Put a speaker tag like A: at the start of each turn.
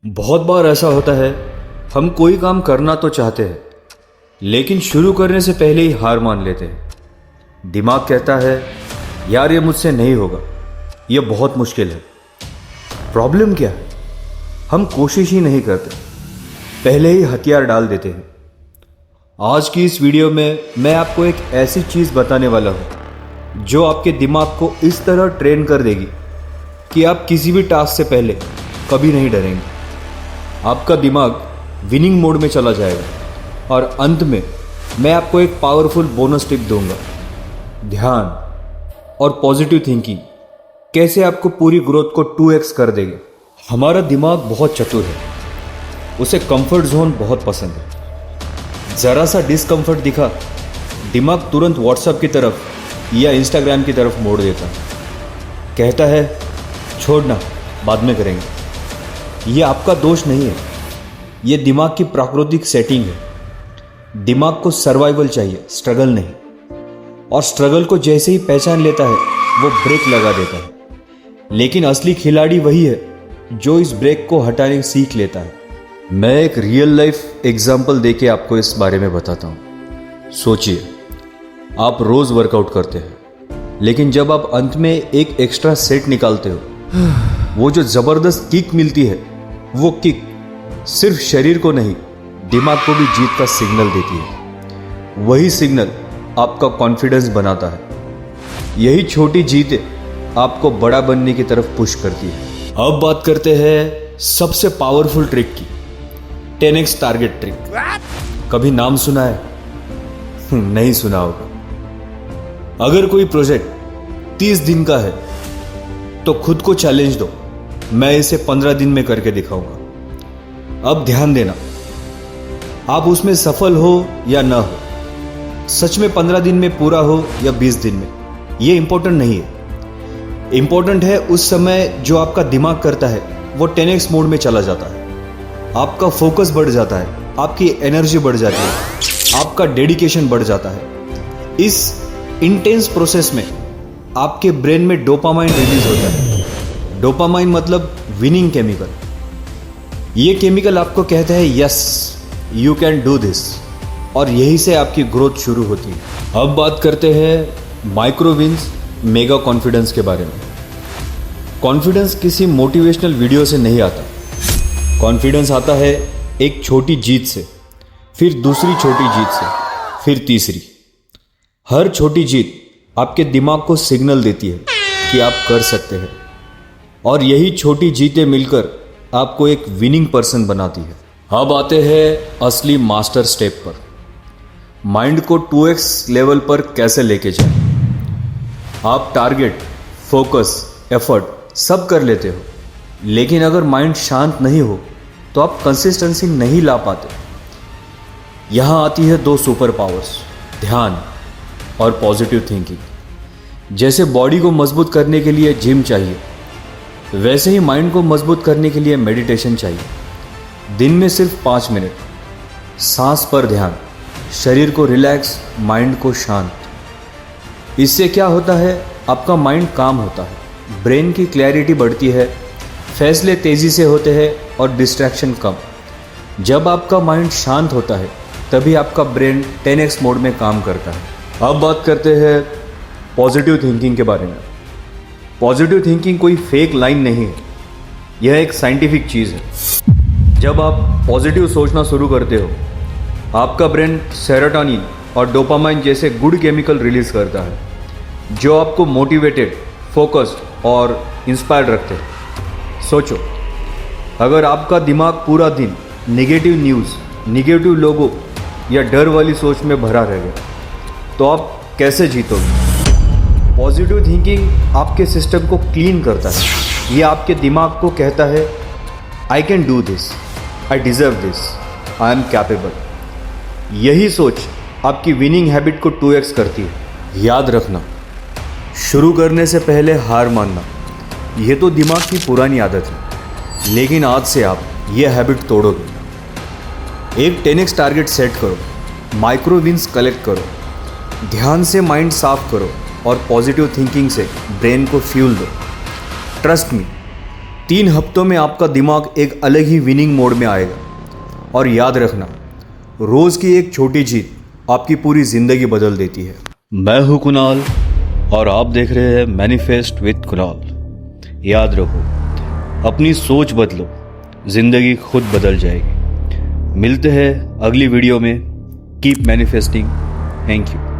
A: बहुत बार ऐसा होता है, हम कोई काम करना तो चाहते हैं लेकिन शुरू करने से पहले ही हार मान लेते हैं। दिमाग कहता है यार ये मुझसे नहीं होगा, ये बहुत मुश्किल है। प्रॉब्लम क्या है, हम कोशिश ही नहीं करते, पहले ही हथियार डाल देते हैं। आज की इस वीडियो में मैं आपको एक ऐसी चीज़ बताने वाला हूँ जो आपके दिमाग को इस तरह ट्रेन कर देगी कि आप किसी भी टास्क से पहले कभी नहीं डरेंगे। आपका दिमाग विनिंग मोड में चला जाएगा और अंत में मैं आपको एक पावरफुल बोनस टिप दूंगा। ध्यान और पॉजिटिव थिंकिंग कैसे आपको पूरी ग्रोथ को 2x कर देगी। हमारा दिमाग बहुत चतुर है, उसे कंफर्ट जोन बहुत पसंद है। ज़रा सा डिस्कंफर्ट दिखा, दिमाग तुरंत व्हाट्सएप की तरफ या इंस्टाग्राम की तरफ मोड़ देता है। कहता है छोड़ना, बाद में करेंगे। ये आपका दोष नहीं है, ये दिमाग की प्राकृतिक सेटिंग है। दिमाग को सर्वाइवल चाहिए, स्ट्रगल नहीं। और स्ट्रगल को जैसे ही पहचान लेता है वो ब्रेक लगा देता है। लेकिन असली खिलाड़ी वही है जो इस ब्रेक को हटाने सीख लेता है। मैं एक रियल लाइफ एग्जाम्पल देके आपको इस बारे में बताता हूँ। सोचिए, आप रोज़ वर्कआउट करते हैं लेकिन जब आप अंत में एक एक्स्ट्रा सेट निकालते हो, वो जो ज़बरदस्त किक मिलती है, वो किक सिर्फ शरीर को नहीं दिमाग को भी जीत का सिग्नल देती है। वही सिग्नल आपका कॉन्फिडेंस बनाता है। यही छोटी जीतें आपको बड़ा बनने की तरफ पुश करती है। अब बात करते हैं सबसे पावरफुल ट्रिक की, 10x टारगेट ट्रिक। कभी नाम सुना है? नहीं सुना होगा। अगर कोई प्रोजेक्ट 30 दिन का है तो खुद को चैलेंज दो, मैं इसे 15 दिन में करके दिखाऊंगा। अब ध्यान देना, आप उसमें सफल हो या ना हो, सच में 15 दिन में पूरा हो या 20 दिन में, ये इंपॉर्टेंट नहीं है। इंपॉर्टेंट है उस समय जो आपका दिमाग करता है वो 10x मोड में चला जाता है। आपका फोकस बढ़ जाता है, आपकी एनर्जी बढ़ जाती है, आपका डेडिकेशन बढ़ जाता है। इस इंटेंस प्रोसेस में आपके ब्रेन में डोपामाइन रिलीज होता है। डोपामाइन मतलब विनिंग केमिकल। ये केमिकल आपको कहता है yes you can do this, और यही से आपकी ग्रोथ शुरू होती है। अब बात करते हैं माइक्रो विन्स मेगा कॉन्फिडेंस के बारे में। कॉन्फिडेंस किसी मोटिवेशनल वीडियो से नहीं आता। कॉन्फिडेंस आता है एक छोटी जीत से, फिर दूसरी छोटी जीत से, फिर तीसरी। हर छोटी जीत आपके दिमाग को सिग्नल देती है कि आप कर सकते हैं, और यही छोटी जीतें मिलकर आपको एक विनिंग पर्सन बनाती है। अब आते हैं असली मास्टर स्टेप पर। माइंड को 2x लेवल पर कैसे लेके जाएं। आप टारगेट, फोकस, एफर्ट सब कर लेते हो, लेकिन अगर माइंड शांत नहीं हो तो आप कंसिस्टेंसी नहीं ला पाते। यहाँ आती है 2 सुपर पावर्स, ध्यान और पॉजिटिव थिंकिंग। जैसे बॉडी को मजबूत करने के लिए जिम चाहिए, वैसे ही माइंड को मजबूत करने के लिए मेडिटेशन चाहिए। दिन में सिर्फ 5 मिनट, सांस पर ध्यान, शरीर को रिलैक्स, माइंड को शांत। इससे क्या होता है, आपका माइंड काम होता है, ब्रेन की क्लैरिटी बढ़ती है, फैसले तेज़ी से होते हैं और डिस्ट्रैक्शन कम। जब आपका माइंड शांत होता है तभी आपका ब्रेन 10x मोड में काम करता है। अब बात करते हैं पॉजिटिव थिंकिंग के बारे में। पॉजिटिव थिंकिंग कोई फेक लाइन नहीं है, यह एक साइंटिफिक चीज़ है। जब आप पॉजिटिव सोचना शुरू करते हो, आपका ब्रेन सेरोटोनिन और डोपामाइन जैसे गुड केमिकल रिलीज करता है, जो आपको मोटिवेटेड, फोकस्ड और इंस्पायर्ड रखते हैं। सोचो, अगर आपका दिमाग पूरा दिन नेगेटिव न्यूज़, नेगेटिव लोगों या डर वाली सोच में भरा रह गया तो आप कैसे जीतोगे। पॉजिटिव थिंकिंग आपके सिस्टम को क्लीन करता है। ये आपके दिमाग को कहता है I can do this, I deserve this, I am capable. यही सोच आपकी विनिंग हैबिट को 2x करती है। याद रखना, शुरू करने से पहले हार मानना ये तो दिमाग की पुरानी आदत है, लेकिन आज से आप ये हैबिट तोड़ोगे। एक 10x टारगेट सेट करो, माइक्रो विन्स कलेक्ट करो, ध्यान से माइंड साफ करो और पॉजिटिव थिंकिंग से ब्रेन को फ्यूल दो। ट्रस्ट मी, 3 हफ्तों में आपका दिमाग एक अलग ही विनिंग मोड में आएगा। और याद रखना, रोज़ की एक छोटी जीत आपकी पूरी ज़िंदगी बदल देती है। मैं हूँ कुणाल और आप देख रहे हैं मैनिफेस्ट विद कुणाल। याद रखो, अपनी सोच बदलो, ज़िंदगी खुद बदल जाएगी। मिलते हैं अगली वीडियो में। Keep manifesting. Thank you.